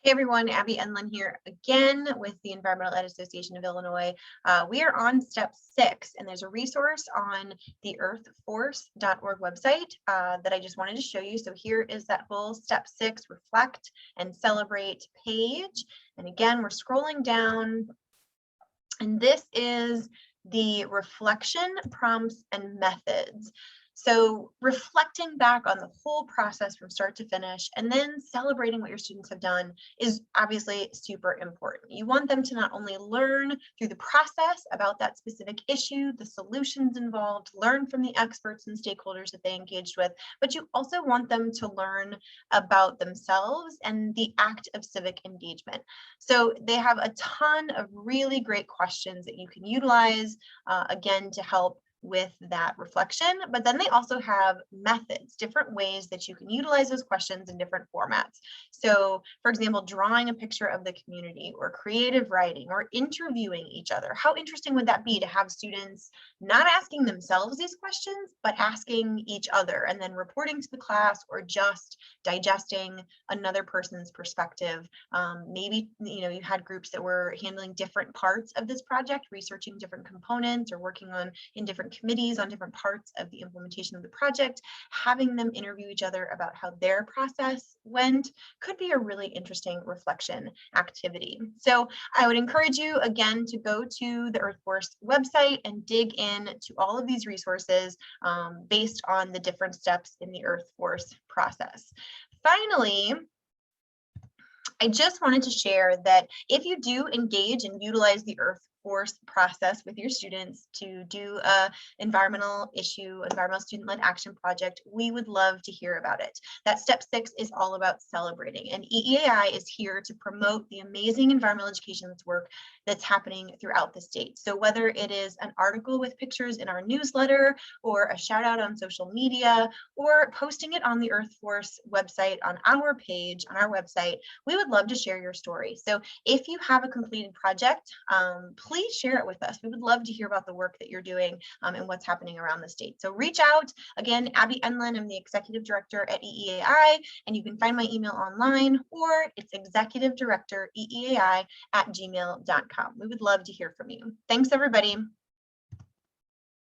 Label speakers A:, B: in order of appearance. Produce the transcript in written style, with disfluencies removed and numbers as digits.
A: Hey everyone, Abby Enlin here again with the Environmental Ed Association of Illinois. We are on step 6, and there's a resource on the earthforce.org website that I just wanted to show you. So here is that whole step 6 reflect and celebrate page. And again, we're scrolling down, and this is the reflection prompts and methods. So reflecting back on the whole process from start to finish and then celebrating what your students have done is obviously super important. You want them to not only learn through the process about that specific issue, the solutions involved, learn from the experts and stakeholders that they engaged with, but you also want them to learn about themselves and the act of civic engagement. So they have a ton of really great questions that you can utilize, again, to help with that reflection, but then they also have methods, different ways that you can utilize those questions in different formats. So for example, drawing a picture of the community, or creative writing, or interviewing each other. How interesting would that be to have students not asking themselves these questions, but asking each other and then reporting to the class, or just digesting another person's perspective. Maybe you had groups that were handling different parts of this project, researching different components, or working on in different committees on different parts of the implementation of the project. Having them interview each other about how their process went could be a really interesting reflection activity. So I would encourage you again to go to the EarthForce website and dig in to all of these resources based on the different steps in the EarthForce process. Finally, I just wanted to share that if you do engage and utilize the EarthForce process with your students to do a environmental student-led action project, we would love to hear about it. That step 6 is all about celebrating, and EEAI is here to promote the amazing environmental education work that's happening throughout the state. So whether it is an article with pictures in our newsletter, or a shout out on social media, or posting it on the EarthForce website on our page, on our website, we would love to share your story. So if you have a completed project, please share it with us. We would love to hear about the work that you're doing and what's happening around the state. So reach out. Again, Abby Enlin, I'm the Executive Director at EEAI, and you can find my email online, or it's executivedirectoreeai@gmail.com. We would love to hear from you. Thanks, everybody.